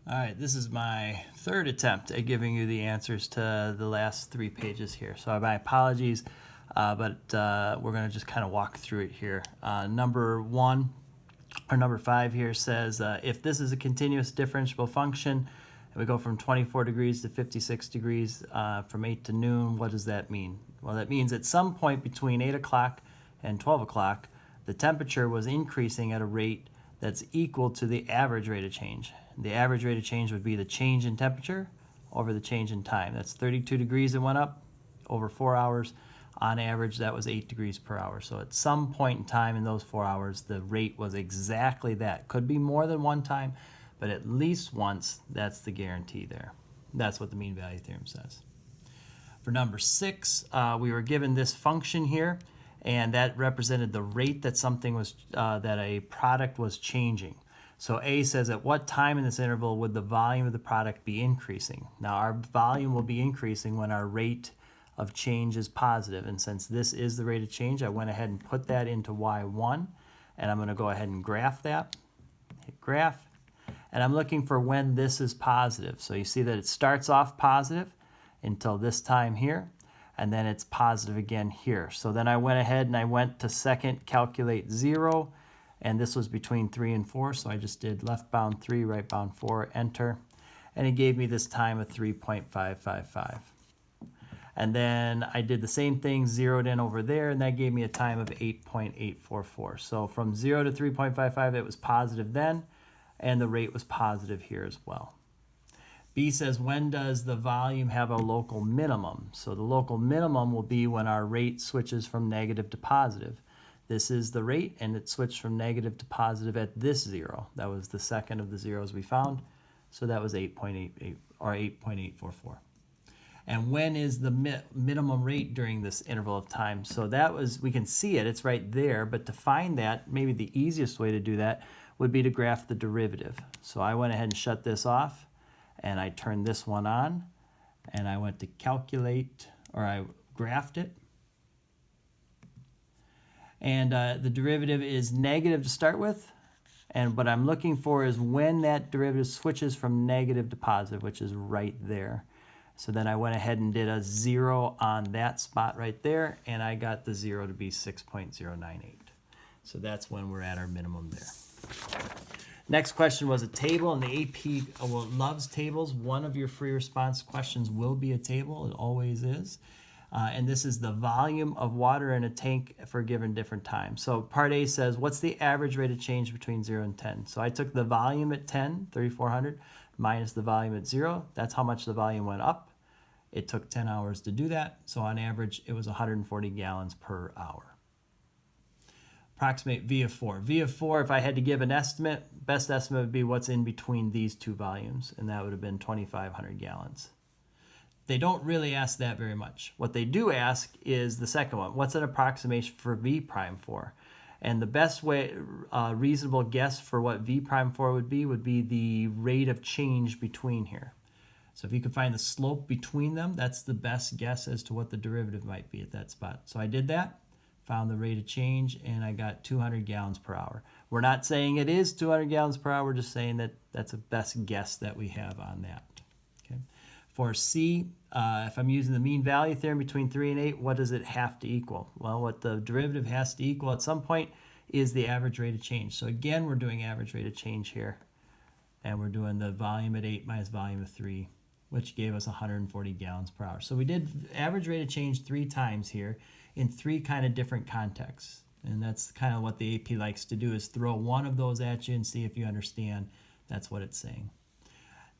All right, this is my third attempt at giving you the answers to the last 3 pages here. So my apologies, but we're going to just kind of walk through it here. Number 1, or number 5 here says, if this is a continuous differentiable function, and we go from 24 degrees to 56 degrees from 8 to noon, what does that mean? Well, that means at some point between 8 o'clock and 12 o'clock, the temperature was increasing at a rate that's equal to the average rate of change. The average rate of change would be the change in temperature over the change in time. That's 32 degrees that went up over 4 hours. On average, that was 8 degrees per hour. So at some point in time in those 4 hours, the rate was exactly that. Could be more than one time, but at least once, that's the guarantee there. That's what the mean value theorem says. For number 6, we were given this function here, and that represented the rate that something was, that a product was changing. So A says, at what time in this interval would the volume of the product be increasing? Now our volume will be increasing when our rate of change is positive. And since this is the rate of change, I went ahead and put that into Y1. And I'm going to go ahead and graph that. Hit graph. And I'm looking for when this is positive. So you see that it starts off positive until this time here. And then it's positive again here. So then I went ahead and I went to second, calculate 0. And this was between 3 and 4, so I just did left bound 3, right bound 4, enter. And it gave me this time of 3.555. And then I did the same thing, zeroed in over there, and that gave me a time of 8.844. So from 0 to 3.55, it was positive then, and the rate was positive here as well. B says, when does the volume have a local minimum? So the local minimum will be when our rate switches from negative to positive. This is the rate, and it switched from negative to positive at this 0. That was the second of the zeros we found. So that was 8.88 or 8.844. And when is the minimum rate during this interval of time? So that was, we can see it, it's right there, but to find that, maybe the easiest way to do that would be to graph the derivative. So I went ahead and shut this off, and I turned this one on, and I went to calculate, or I graphed it. And the derivative is negative to start with. And what I'm looking for is when that derivative switches from negative to positive, which is right there. So then I went ahead and did a 0 on that spot right there, and I got the 0 to be 6.098. So that's when we're at our minimum there. Next question was a table, and the AP loves tables. One of your free response questions will be a table. It always is. And this is the volume of water in a tank for a given different time. So part A says, what's the average rate of change between 0 and 10? So I took the volume at 10, 3,400, minus the volume at 0. That's how much the volume went up. It took 10 hours to do that. So on average, it was 140 gallons per hour. Approximate V of 4. V of 4, if I had to give an estimate, best estimate would be what's in between these two volumes, and that would have been 2,500 gallons. They don't really ask that very much. What they do ask is the second one. What's an approximation for V prime for? And the best way, reasonable guess for what V prime for would be the rate of change between here. So if you could find the slope between them, that's the best guess as to what the derivative might be at that spot. So I did that, found the rate of change, and I got 200 gallons per hour. We're not saying it is 200 gallons per hour, we're just saying that that's a best guess that we have on that. Okay. For C, if I'm using the mean value theorem between 3 and 8, what does it have to equal? Well, what the derivative has to equal at some point is the average rate of change. So again, we're doing average rate of change here. And we're doing the volume at 8 minus volume of 3, which gave us 140 gallons per hour. So we did average rate of change 3 times here in 3 kind of different contexts. And that's kind of what the AP likes to do, is throw one of those at you and see if you understand. That's what it's saying.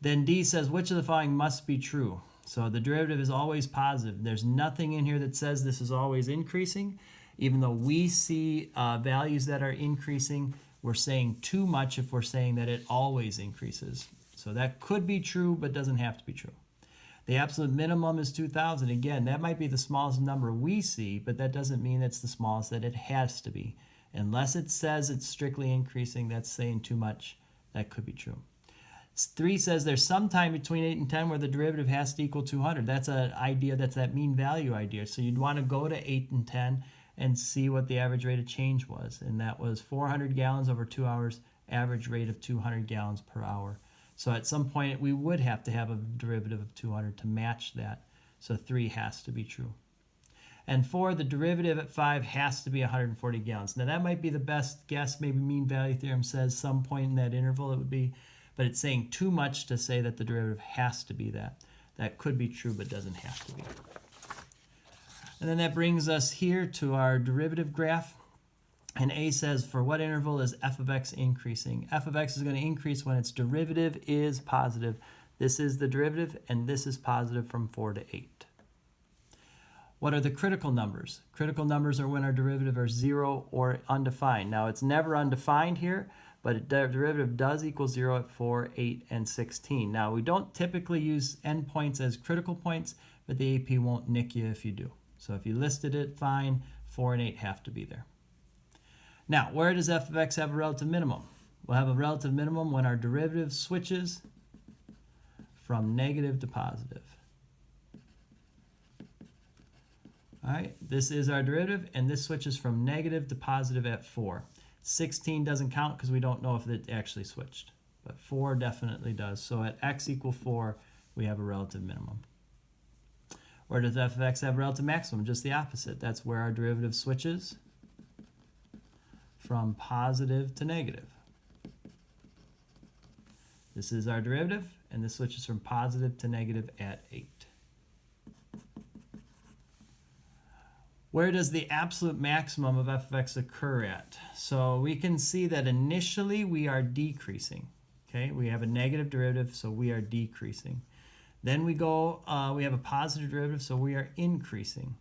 Then D says, which of the following must be true? So the derivative is always positive. There's nothing in here that says this is always increasing. Even though we see values that are increasing, we're saying too much if we're saying that it always increases. So that could be true, but doesn't have to be true. The absolute minimum is 2,000. Again, that might be the smallest number we see, but that doesn't mean it's the smallest that it has to be. Unless it says it's strictly increasing, that's saying too much. That could be true. 3 says there's some time between 8 and 10 where the derivative has to equal 200. That's an idea, that's that mean value idea. So you'd want to go to 8 and 10 and see what the average rate of change was. And that was 400 gallons over 2 hours, average rate of 200 gallons per hour. So at some point, we would have to have a derivative of 200 to match that. So 3 has to be true. And 4, the derivative at 5 has to be 140 gallons. Now that might be the best guess. Maybe mean value theorem says some point in that interval it would be, but it's saying too much to say that the derivative has to be that. That could be true, but doesn't have to be. And then that brings us here to our derivative graph. And A says, for what interval is f of x increasing? F of x is going to increase when its derivative is positive. This is the derivative, and this is positive from 4 to 8. What are the critical numbers? Critical numbers are when our derivative are 0 or undefined. Now, it's never undefined here, but the derivative does equal 0 at 4, 8, and 16. Now, we don't typically use endpoints as critical points, but the AP won't nick you if you do. So if you listed it, fine. 4 and 8 have to be there. Now, where does f of x have a relative minimum? We'll have a relative minimum when our derivative switches from negative to positive. All right, this is our derivative, and this switches from negative to positive at 4. 16 doesn't count because we don't know if it actually switched, but 4 definitely does. So at x equal 4, we have a relative minimum. Where does f of x have a relative maximum? Just the opposite. That's where our derivative switches from positive to negative. This is our derivative, and this switches from positive to negative at 8. Where does the absolute maximum of f of x occur at? So we can see that initially we are decreasing. Okay, we have a negative derivative, so we are decreasing. Then we have a positive derivative, so we are increasing.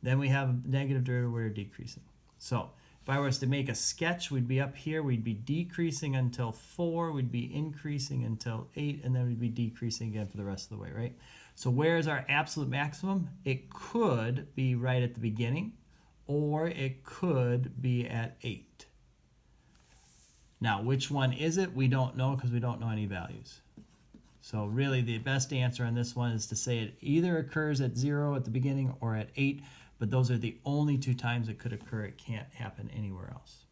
Then we have a negative derivative, we're decreasing. So if I was to make a sketch, we'd be up here, we'd be decreasing until 4, we'd be increasing until 8, and then we'd be decreasing again for the rest of the way, right? So where is our absolute maximum? It could be right at the beginning, or it could be at 8. Now, which one is it? We don't know because we don't know any values. So really the best answer on this one is to say it either occurs at 0 at the beginning or at 8, but those are the only 2 times it could occur. It can't happen anywhere else.